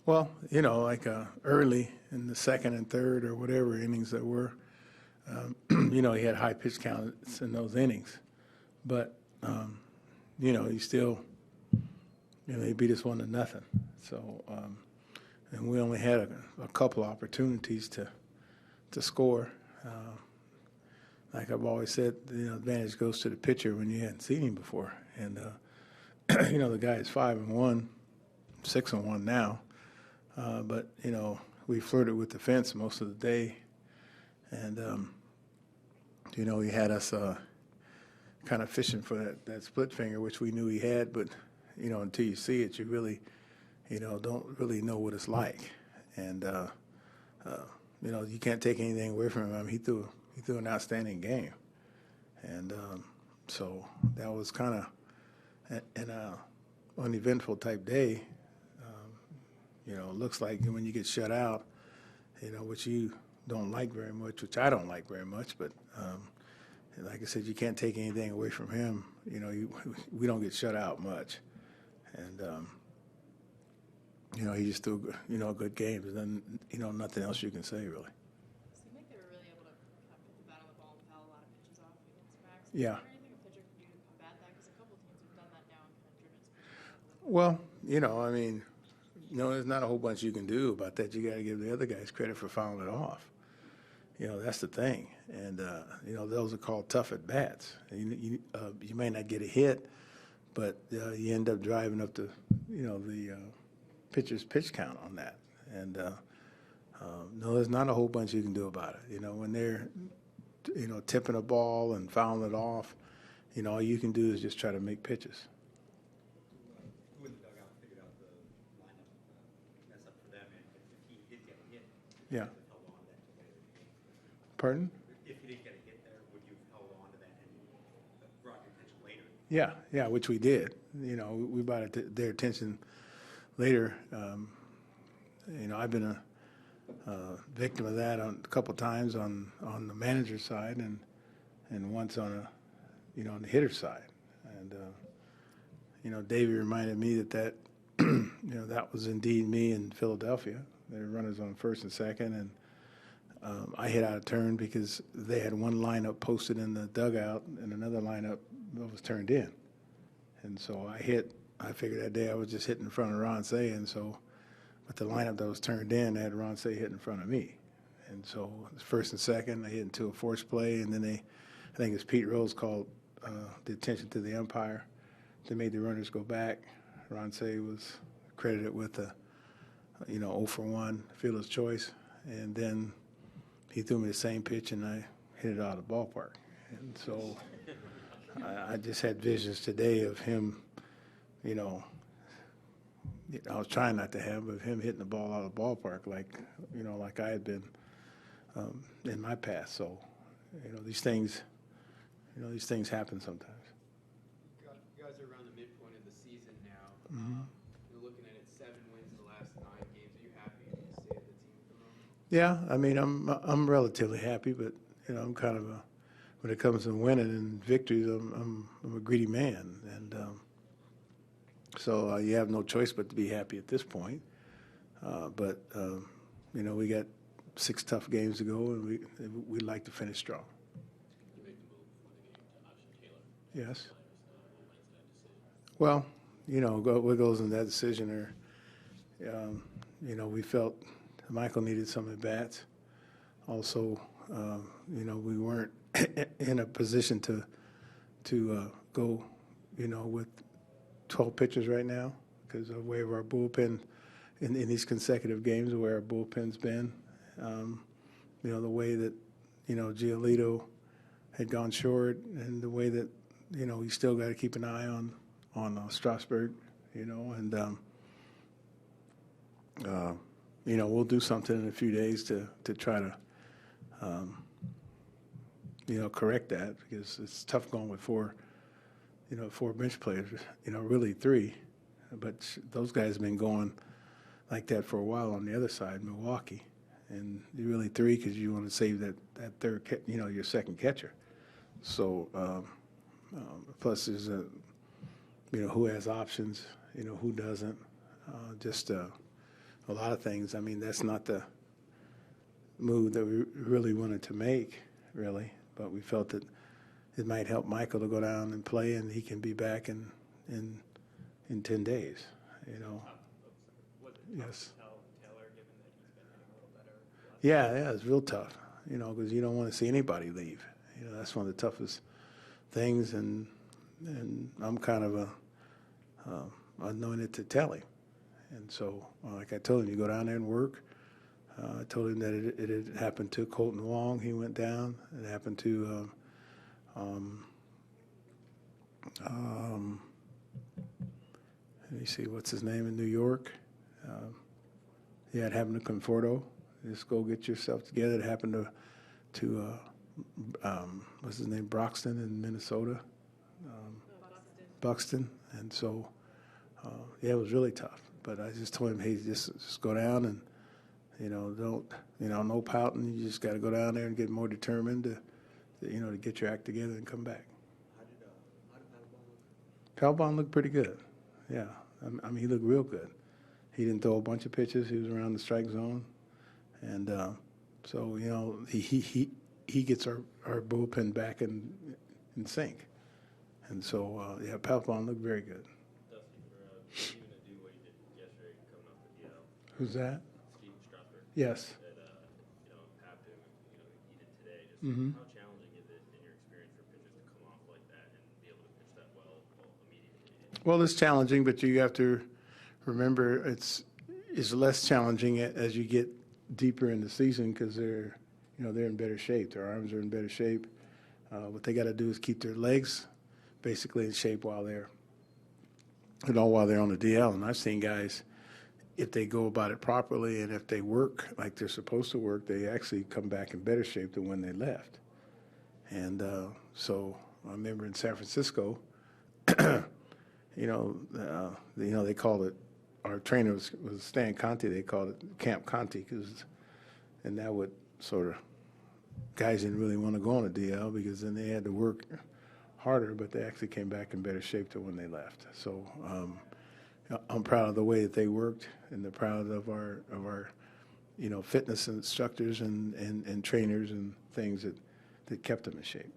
Well, like early in the second and third or whatever innings there were, he had high pitch counts in those innings. But, he still, they beat us 1-0. So, and we only had a couple opportunities to score. Like I've always said, advantage goes to the pitcher when you hadn't seen him before. And, the guy is 5-1, 6-1 now. But, we flirted with the fence most of the day. And, he had us kind of fishing for that split finger, which we knew he had. But, until you see it, you really, don't really know what it's like. And, you can't take anything away from him. I mean, he threw an outstanding game. And so that was kind of an uneventful type day. It looks like when you get shut out, which you don't like very much, which I don't like very much, but like I said, you can't take anything away from him. We don't get shut out much. And, he just threw, a good game. And then, nothing else you can say, really. It seemed like they were really able to kind of put the bat on the ball and foul a lot of pitches off against Max. Yeah. Is there anything a pitcher can do to combat that? Because a couple of teams have done that now and kind of driven his pitches. Well, I mean, there's not a whole bunch you can do about that. You got to give the other guys credit for fouling it off. That's the thing. And, those are called tough at-bats. You may not get a hit, but you end up driving up the pitcher's pitch count on that. And, no, there's not a whole bunch you can do about it. When they're, tipping a ball and fouling it off, all you can do is just try to make pitches. Who in the dugout figured out the lineup mess up for them, and if he did get a hit, Yeah. held on to that to later in the game? Pardon? If he didn't get a hit there, would you have held on to that and brought your attention later? Yeah, which we did. We brought it their attention later. I've been a victim of that a couple times on the manager's side and once on on the hitter's side. And Davey reminded me that that was indeed me in Philadelphia. There were runners on first and second, and I hit out of turn because they had one lineup posted in the dugout and another lineup that was turned in. And so I figured that day I was just hitting in front of Ron Say, and so, but the lineup that was turned in had Ron Say hit in front of me. And so first and second, I hit into a forced play, and then I think it's Pete Rose called the attention to the umpire. They made the runners go back. Ron Say was credited with a 0 for 1 fielder's choice, and then he threw me the same pitch, and I hit it out of the ballpark. And so I just had visions today of him, I was trying not to have, but him hitting the ball out of the ballpark like I had been in my past. So, these things happen sometimes. You guys are around the midpoint of the season now. Mm-hmm. You're looking at it, 7 wins in the last 9 games. Are you happy with the state of the team at the moment? Yeah, I mean, I'm relatively happy, but I'm kind of when it comes to winning and victories, I'm a greedy man, and so you have no choice but to be happy at this point. But we got 6 tough games to go, and we'd like to finish strong. You make the move before the game to option Taylor. Yes. Well, what goes in that decision, or we felt Michael needed some at bats. Also, we weren't in a position to go, with 12 pitchers right now because of the way of our bullpen in these consecutive games, where our bullpen's been. The way that, Giolito had gone short, and the way that, we still got to keep an eye on Strasburg, and we'll do something in a few days to try to correct that, because it's tough going with 4 bench players, really 3, but those guys have been going like that for a while on the other side, Milwaukee, and you really 3 because you want to save that third, your second catcher. So plus there's who has options, who doesn't, just a lot of things. I mean, that's not the move that we really wanted to make, really. But we felt that it might help Michael to go down and play, and he can be back in 10 days. You know. Was it Yes. tough to tell Taylor, given that he's been hitting a little better? Yeah, it's real tough. You know, because you don't want to see anybody leave. You know, that's one of the toughest things, and I'm kind of anointed to tell him. And so, like I told him, you go down there and work. I told him that it had happened to Colton Wong. He went down. It happened to let me see, what's his name in New York? Yeah, it happened to Conforto. Just go get yourself together. It happened to what's his name, Broxton in Minnesota, Buxton. And so, yeah, it was really tough. But I just told him, hey, just go down and, you know, don't, you know, no pouting. You just got to go down there and get more determined to, you know, to get your act together and come back. How did Papelbon look? Papelbon looked pretty good. Yeah, I mean, he looked real good. He didn't throw a bunch of pitches. He was around the strike zone. And so, you know, he gets our bullpen back in sync. And so, yeah, Papelbon looked very good. Dusty, for Steven to do what he did yesterday coming off the DL. Who's that? Steven Strasburg. Yes. That, you know, Pap him, you know, he did today. Just how challenging is it in your experience for pitchers to come off like that and be able to pitch that well immediately? Well, it's challenging, but you have to remember it's less challenging as you get deeper in the season because they're in better shape. Their arms are in better shape. What they got to do is keep their legs basically in shape while they're on the DL. And I've seen guys, if they go about it properly and if they work like they're supposed to work, they actually come back in better shape than when they left. And so I remember in San Francisco, they called it, our trainer was Stan Conti, they called it Camp Conti, and that would sort of, guys didn't really want to go on a DL because then they had to work harder, but they actually came back in better shape than when they left. So I'm proud of the way that they worked, and they're proud of our fitness instructors and trainers and things that kept them in shape.